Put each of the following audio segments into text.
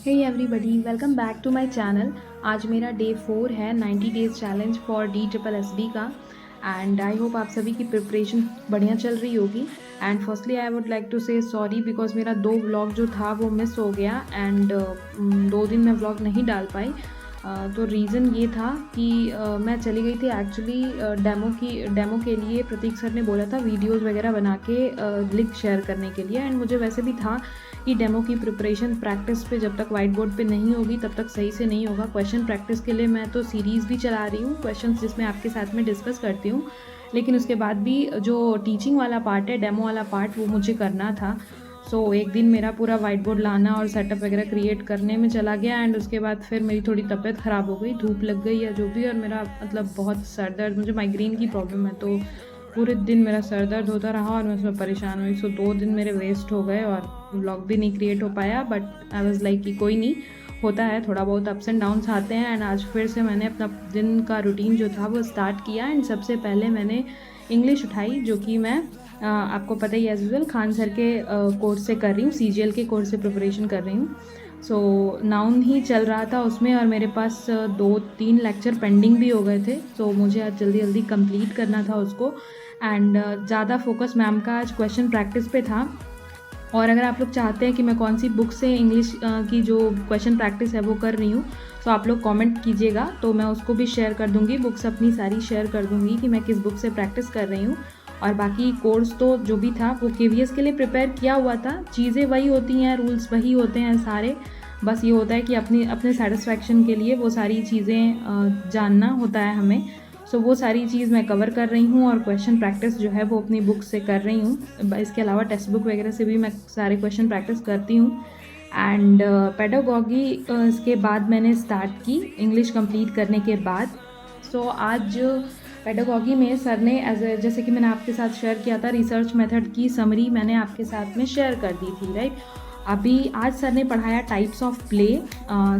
Hey everybody, welcome back to my channel. आज मेरा day 4 है 90 डेज़ चैलेंज फॉर DSSB का। एंड आई होप आप सभी की प्रिपरेशन बढ़िया चल रही होगी। And firstly I would like to say sorry because मेरा 2 व्लॉग जो था वो मिस हो गया एंड 2 दिन मैं व्लॉग नहीं डाल पाई। तो रीज़न ये था कि मैं चली गई थी एक्चुअली डेमो के लिए। प्रतीक सर ने बोला था वीडियोस वगैरह बना के लिंक शेयर करने के लिए। एंड मुझे वैसे भी था कि डेमो की प्रिपरेशन प्रैक्टिस पे जब तक वाइट बोर्ड पे नहीं होगी तब तक सही से नहीं होगा। क्वेश्चन प्रैक्टिस के लिए मैं तो सीरीज़ भी चला रही हूँ, क्वेश्चंस जिसमें आपके साथ में डिस्कस करती हूँ, लेकिन उसके बाद भी जो टीचिंग वाला पार्ट है, डेमो वाला पार्ट, वो मुझे करना था। सो एक दिन मेरा पूरा वाइट बोर्ड लाना और सेटअप वगैरह क्रिएट करने में चला गया। एंड उसके बाद फिर मेरी थोड़ी तबीयत ख़राब हो गई, धूप लग गई या जो भी, और मेरा मतलब बहुत सर दर्द, मुझे माइग्रेन की प्रॉब्लम है, तो पूरे दिन मेरा सर दर्द होता रहा और मैं उसमें परेशान हुई। सो 2 दिन मेरे वेस्ट हो गए और व्लॉग भी नहीं क्रिएट हो पाया। बट आई वाज लाइक कि कोई नहीं, होता है, थोड़ा बहुत अप्स एंड डाउन्स आते हैं। एंड आज फिर से मैंने अपना दिन का रूटीन जो था वो स्टार्ट किया। एंड सबसे पहले मैंने इंग्लिश उठाई, जो कि मैं आपको पता ही एज यूजुअल खान सर के कोर्स से कर रही हूँ, CGL के कोर्स से प्रिपरेशन कर रही हूँ। सो नाउन ही चल रहा था उसमें और मेरे पास 2-3 लेक्चर पेंडिंग भी हो गए थे। सो मुझे आज जल्दी जल्दी कंप्लीट करना था उसको। एंड ज़्यादा फोकस मैम का आज क्वेश्चन प्रैक्टिस पे था। और अगर आप लोग चाहते हैं कि मैं कौन सी बुक से इंग्लिश की जो क्वेश्चन प्रैक्टिस है वो कर रही हूँ, तो आप लोग कमेंट कीजिएगा, तो मैं उसको भी शेयर कर दूँगी, बुक्स अपनी सारी शेयर कर दूँगी कि मैं किस बुक से प्रैक्टिस कर रही हूँ। और बाकी कोर्स तो जो भी था वो KVS के लिए प्रिपेयर किया हुआ था। चीज़ें वही होती हैं, रूल्स वही होते हैं सारे, बस ये होता है कि अपने सेटिस्फैक्शन के लिए वो सारी चीज़ें जानना होता है हमें। सो वो सारी चीज़ मैं कवर कर रही हूँ और क्वेश्चन प्रैक्टिस जो है वो अपनी बुक से कर रही हूँ। इसके अलावा टेक्स्ट बुक वगैरह से भी मैं सारे क्वेश्चन प्रैक्टिस करती हूँ। एंड पेडागॉगी इसके बाद मैंने स्टार्ट की इंग्लिश कंप्लीट करने के बाद। सो आज पेडागॉगी में सर ने जैसे कि मैंने आपके साथ शेयर किया था, रिसर्च मेथड की समरी मैंने आपके साथ में शेयर कर दी थी, राइट। अभी आज सर ने पढ़ाया types of play.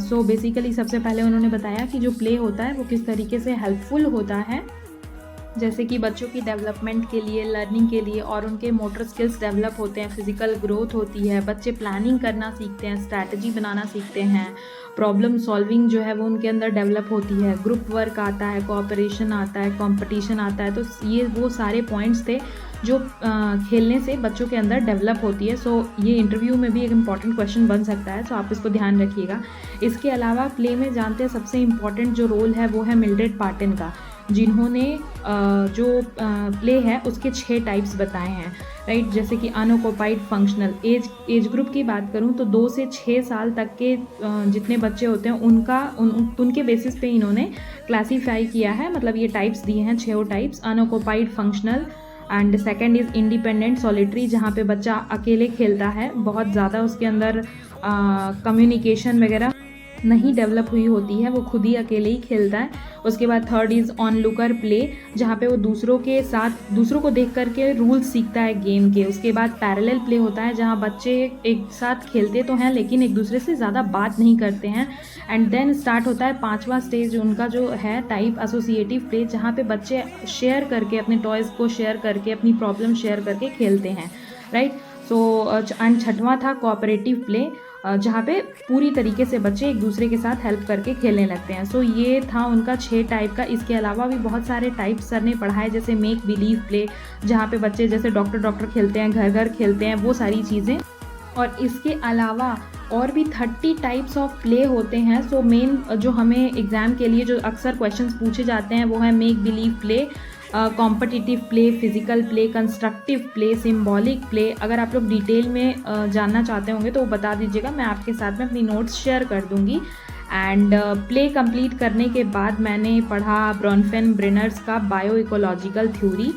So basically सबसे पहले उन्होंने बताया कि जो प्ले होता है वो किस तरीके से हेल्पफुल होता है, जैसे कि बच्चों की डेवलपमेंट के लिए, लर्निंग के लिए, और उनके मोटर स्किल्स डेवलप होते हैं, फिजिकल ग्रोथ होती है, बच्चे प्लानिंग करना सीखते हैं, स्ट्रैटेजी बनाना सीखते हैं, प्रॉब्लम सॉल्विंग जो है वो उनके अंदर डेवलप होती है, ग्रुप वर्क आता है, कोऑपरेशन आता है, कंपटीशन आता है। तो ये वो सारे पॉइंट्स थे जो खेलने से बच्चों के अंदर डेवलप होती है। सो ये इंटरव्यू में भी एक इम्पॉर्टेंट क्वेश्चन बन सकता है, सो आप इसको ध्यान रखिएगा। इसके अलावा प्ले में जानते हैं सबसे इम्पॉर्टेंट जो रोल है वो है मिल्ड्रेड पार्टन का, जिन्होंने जो प्ले है उसके 6 टाइप्स बताए हैं, राइट। जैसे कि अनऑक्युपाइड फंक्शनल, एज ग्रुप की बात करूं तो 2 से 6 साल तक के जितने बच्चे होते हैं उनके बेसिस पे इन्होंने क्लासीफाई किया है, मतलब ये टाइप्स दिए हैं, 6 types. Unoccupied functional, and second is independent solitary, जहाँ पे बच्चा अकेले खेलता है, बहुत ज़्यादा उसके अंदर कम्युनिकेशन वगैरह नहीं डेवलप हुई होती है, वो खुद ही अकेले ही खेलता है। उसके बाद third is on looker play, जहाँ पे वो दूसरों को देख करके रूल्स सीखता है गेम के। उसके बाद पैरेलल प्ले होता है, जहाँ बच्चे एक साथ खेलते तो हैं लेकिन एक दूसरे से ज़्यादा बात नहीं करते हैं। एंड देन स्टार्ट होता है 5वां स्टेज उनका जो है टाइप, एसोसिएटिव प्ले, जहाँ पे बच्चे शेयर करके, अपने टॉयज़ को शेयर करके, अपनी प्रॉब्लम शेयर करके खेलते हैं, राइट। सो एंड 6वां था कोऑपरेटिव प्ले, जहाँ पे पूरी तरीके से बच्चे एक दूसरे के साथ हेल्प करके खेलने लगते हैं। सो ये था उनका 6 टाइप का। इसके अलावा भी बहुत सारे टाइप सर ने पढ़ाए, जैसे मेक बिलीव प्ले, जहाँ पे बच्चे जैसे डॉक्टर खेलते हैं, घर घर खेलते हैं, वो सारी चीज़ें। और इसके अलावा और भी 30 टाइप्स ऑफ प्ले होते हैं। सो मेन जो हमें एग्ज़ाम के लिए जो अक्सर क्वेश्चंस पूछे जाते हैं वो है make believe play, competitive play, physical play, constructive play, symbolic play. अगर आप लोग डिटेल में जानना चाहते होंगे तो वो बता दीजिएगा, मैं आपके साथ में अपनी नोट्स शेयर कर दूँगी। एंड प्ले कंप्लीट करने के बाद मैंने पढ़ा ब्रॉनफेन ब्रेनर्स का बायो इकोलॉजिकल थ्योरी,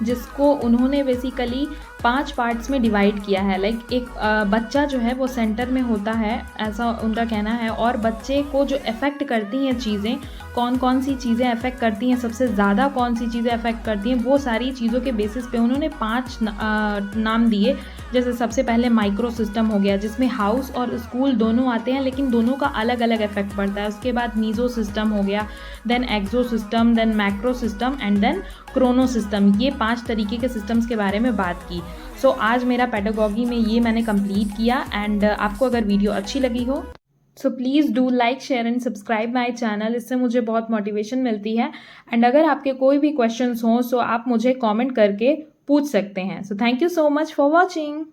जिसको उन्होंने बेसिकली 5 पार्ट्स में डिवाइड किया है। लाइक एक बच्चा जो है वो सेंटर में होता है, ऐसा उनका कहना है, और बच्चे को जो अफेक्ट करती हैं चीज़ें, कौन कौन सी चीज़ें अफेक्ट करती हैं, सबसे ज़्यादा कौन सी चीज़ें अफेक्ट करती हैं, वो सारी चीज़ों के बेसिस पे उन्होंने 5 नाम दिए। जैसे सबसे पहले माइक्रो सिस्टम हो गया, जिसमें हाउस और स्कूल दोनों आते हैं लेकिन दोनों का अलग अलग इफेक्ट पड़ता है। उसके बाद मीजो सिस्टम हो गया, then exo system, then macro system, and then chrono system. ये 5 तरीके के सिस्टम्स के बारे में बात की। सो आज मेरा पेडागॉजी में ये मैंने कंप्लीट किया। एंड आपको अगर वीडियो अच्छी लगी हो so please do like share and subscribe my channel, इससे मुझे बहुत मोटिवेशन मिलती है। एंड अगर आपके कोई भी क्वेश्चंस हों सो आप मुझे कमेंट करके पूछ सकते हैं। So thank you so much for watching.